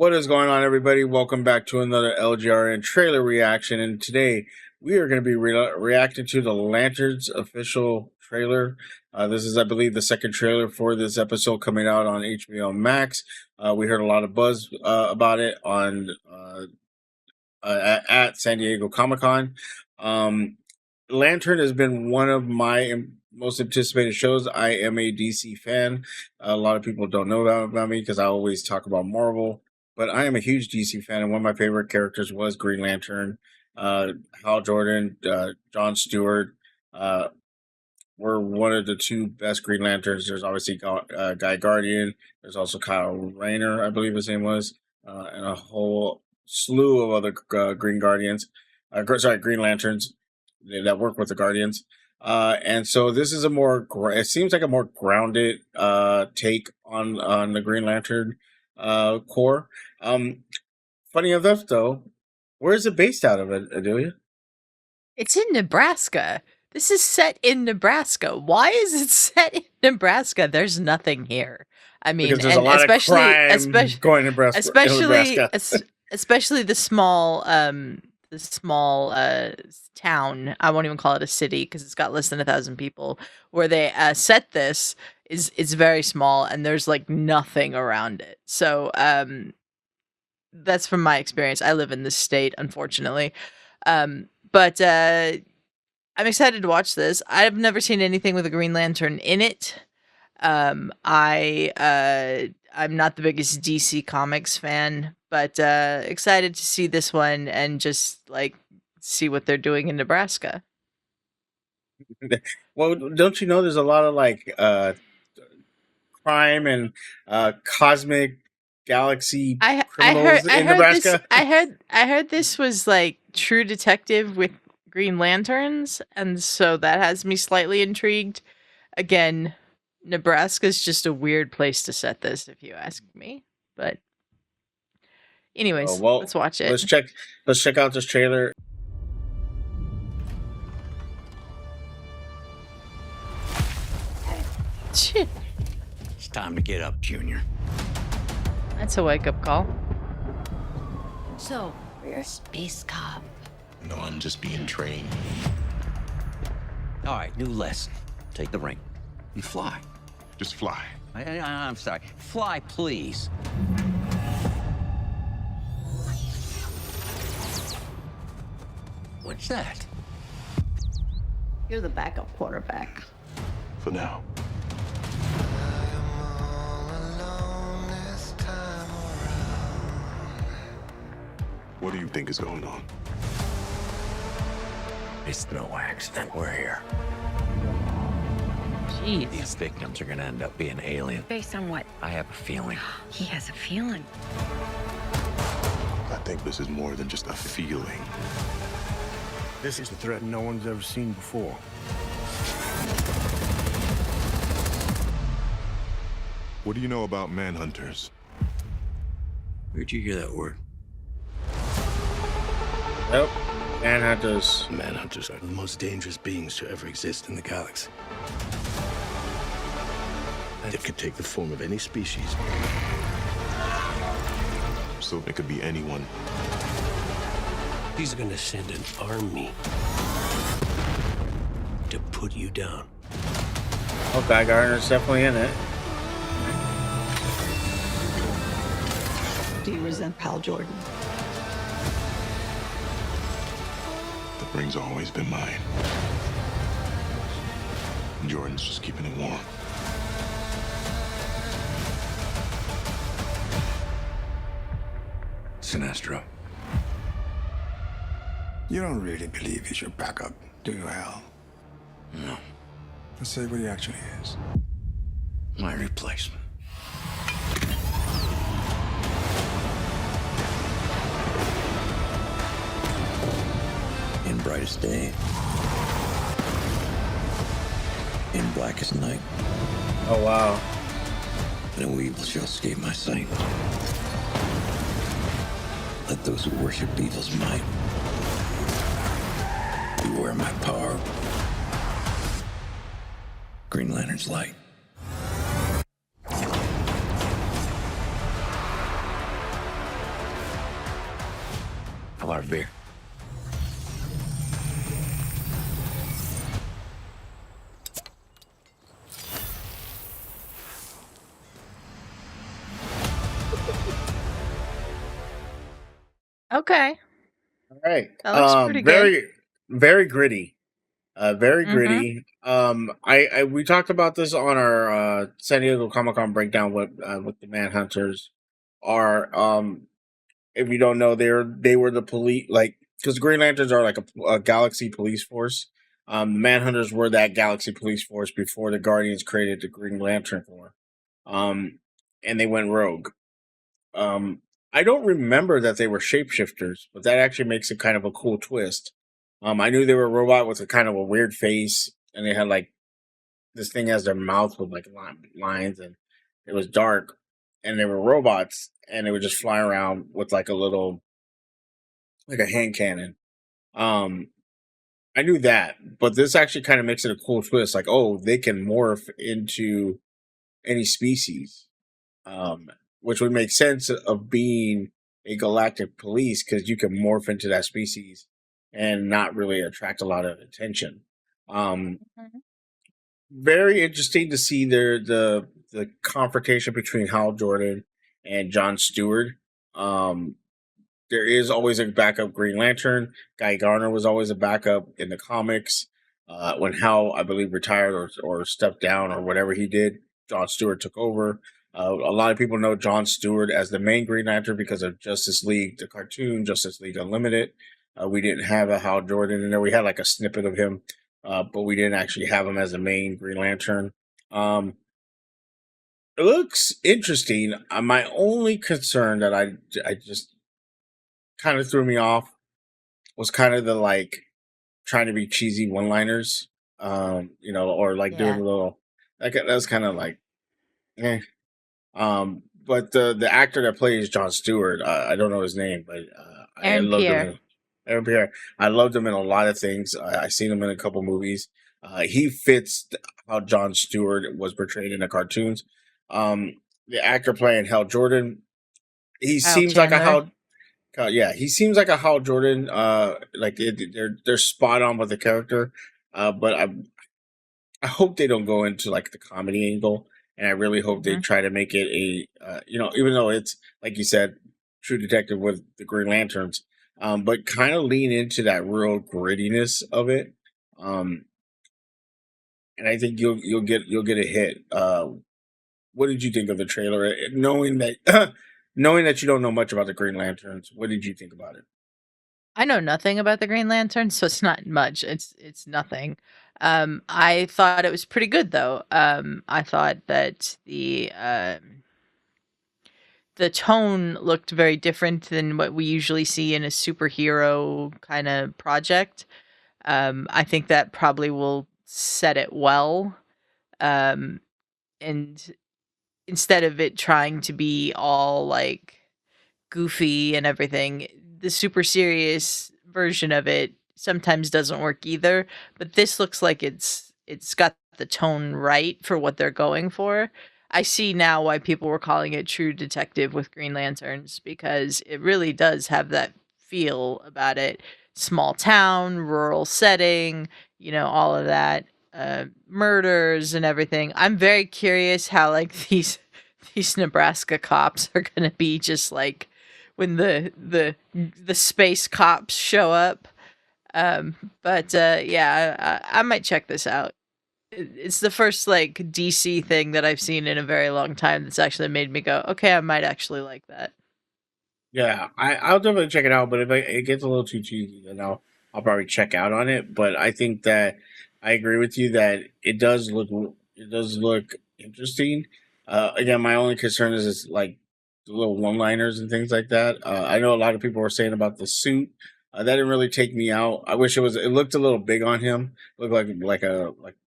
What is going on, everybody? Welcome back to another LGRN trailer reaction. And today we are going to be reacting to the Lanterns official trailer. This is, I believe, the second trailer for this episode coming out on HBO Max. We heard a lot of buzz about it on at San Diego Comic-Con. Lantern has been one of my most anticipated shows. I am a DC fan. A lot of people don't know about me because I always talk about Marvel. But I am a huge DC fan, and one of my favorite characters was Green Lantern. Hal Jordan, John Stewart were one of the two best Green Lanterns. There's obviously Guy Gardner. There's also Kyle Rayner, I believe his name was, and a whole slew of other Green Lanterns that work with the Guardians. And so this is it seems like a more grounded take on the Green Lantern core. Funny enough, though, where is it based out of, Adelia? It's in Nebraska. This is set in Nebraska. Why is it set in Nebraska? There's nothing here. I mean, because there's a lot of crime going to Nebraska. Especially the small town. I won't even call it a city because it's got less than 1,000 people. Where they set this is very small, and there's like nothing around it. So that's from my experience. I live in this state, unfortunately, but I'm excited to watch this. I've never seen anything with a Green Lantern in it. I'm not the biggest DC Comics fan, but excited to see this one and just like see what they're doing in Nebraska. Well, don't you know there's a lot of like crime and cosmic galaxy criminals in Nebraska? I heard this was like True Detective with Green Lanterns, and so that has me slightly intrigued. Again, Nebraska's just a weird place to set this, if you ask me. But anyways, let's watch it. Let's check out this trailer. It's time to get up, Junior. That's a wake-up call. So, you're a space cop. No, I'm just being trained. All right, new lesson. Take the ring and fly. Just fly. I'm sorry. Fly, please. What's that? You're the backup quarterback. For now. What do you think is going on? It's no accident we're here. Jeez. These victims are gonna end up being alien. Based on what? I have a feeling. He has a feeling. I think this is more than just a feeling. This is a threat no one's ever seen before. What do you know about Manhunters? Where'd you hear that word? Yep. Manhunters. Manhunters are the most dangerous beings to ever exist in the galaxy. They could take the form of any species. So it could be anyone. He's gonna send an army to put you down. Oh, Guy Gardner's definitely in it. Do you resent Hal Jordan? The ring's always been mine. Jordan's just keeping it warm. Sinestro. You don't really believe he's your backup, do you, Hal? No. Let's say what he actually is. My replacement. In brightest day, in blackest night, Oh, wow. no evil shall escape my sight. Let those who worship evil's might beware my power. Green Lantern's light. Okay. All right. That looks pretty good. Very gritty. Very Mm-hmm. gritty. I we talked about this on our San Diego Comic Con breakdown with the Manhunters are. If you don't know, they were the police, like, because the Green Lanterns are like a galaxy police force. The Manhunters were that galaxy police force before the Guardians created the Green Lantern Corps. Um, and they went rogue. Um, I don't remember that they were shapeshifters, but that actually makes it kind of a cool twist. I knew they were a robot with a kind of a weird face, and they had like this thing as their mouth with like lines, and it was dark, and they were robots, and they would just fly around with like a little, like a hand cannon. Um, I knew that, but this actually kind of makes it a cool twist. Like, oh, they can morph into any species, um, which would make sense of being a galactic police because you can morph into that species and not really attract a lot of attention. Um, Mhm. Very interesting to see the confrontation between Hal Jordan and John Stewart. Um, there is always a backup Green Lantern. Guy Gardner was always a backup in the comics. When Hal, I believe, retired or stepped down or whatever he did, John Stewart took over. A lot of people know John Stewart as the main Green Lantern because of Justice League, the cartoon, Justice League Unlimited. We didn't have a Hal Jordan in there. We had like a snippet of him, but we didn't actually have him as the main Green Lantern. Um, it looks interesting. My only concern that I just kind of threw me off was kind of the like trying to be cheesy one liners, or like doing Yeah. a little like that's kind of like eh. But the actor that plays John Stewart, I don't know his name, but I Aaron loved him Pierre. in Aaron Pierre. I loved him in a lot of things. I seen him in a couple movies. He fits how John Stewart was portrayed in the cartoons. The actor playing Hal Jordan, he Kyle seems like a Chandler. Hal. Yeah, he seems like a Hal Jordan. They're spot on with the character. But I hope they don't go into like the comedy angle, and I really hope they Hmm. try to make it even though it's like you said, True Detective with the Green Lanterns, but kind of lean into that real grittiness of it. Um, and I think you'll get a hit. What did you think of the trailer? Knowing that knowing that you don't know much about the Green Lanterns, what did you think about it? I know nothing about the Green Lantern, so it's not much. It's nothing. I thought it was pretty good though. I thought that the tone looked very different than what we usually see in a superhero kind of project. I think that probably will set it well. Um, and instead of it trying to be all like goofy and everything, the super serious version of it sometimes doesn't work either. But this looks like it's got the tone right for what they're going for. I see now why people were calling it True Detective with Green Lanterns because it really does have that feel about it. Small town, rural setting, all of that. Murders and everything. I'm very curious how like these Nebraska cops are gonna be just like when the space cops show up. But yeah, I might check this out. It's the first like DC thing that I've seen in a very long time that's actually made me go, okay, I might actually like that. Yeah, I'll definitely check it out. But if it gets a little too cheesy, then I'll probably check out on it. But I think that I agree with you that it does look interesting. Again, my only concern is like the little one liners and things like that. I know a lot of people were saying about the suit. That didn't really take me out. I wish it was. It looked a little big on him. Looked like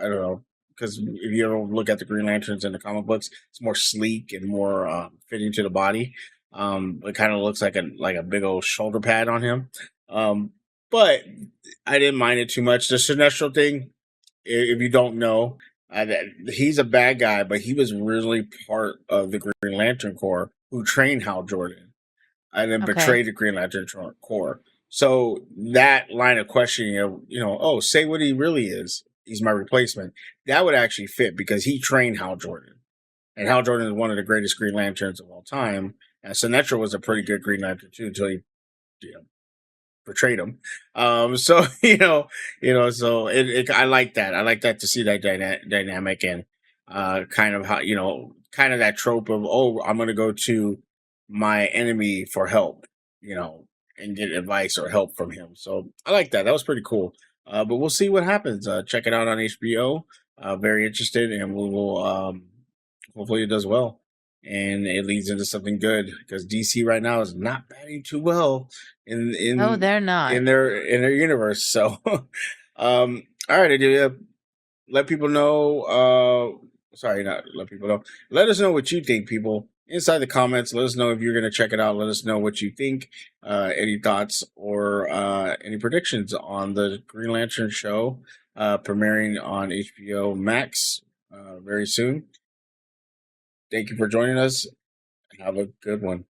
I don't know, because if you ever look at the Green Lanterns in the comic books, it's more sleek and more fitting to the body. It kind of looks like a big old shoulder pad on him. Um, but I didn't mind it too much. The Sinestro thing, if you don't know, he's a bad guy, but he was really part of the Green Lantern Corps who trained Hal Jordan and then Okay. betrayed the Green Lantern Corps. So that line of questioning, oh, say what he really is. He's my replacement. That would actually fit because he trained Hal Jordan. And Hal Jordan is one of the greatest Green Lanterns of all time. And Sinestro was a pretty good Green Lantern too, until he portrayed him. So so I like that. I like that to see that dynamic and kind of how kind of that trope of, oh, I'm gonna go to my enemy for help, and get advice or help from him. So I like that. That was pretty cool. But we'll see what happens. Check it out on HBO. Very interested, and we will hopefully it does well and it leads into something good because DC right now is not batting too well in No, they're not. in their universe. So, all right, Adelia, let people know. Sorry, not let people know. Let us know what you think, people. Inside the comments, let us know if you're going to check it out. Let us know what you think, any thoughts or any predictions on the Green Lantern show premiering on HBO Max very soon. Thank you for joining us. Have a good one.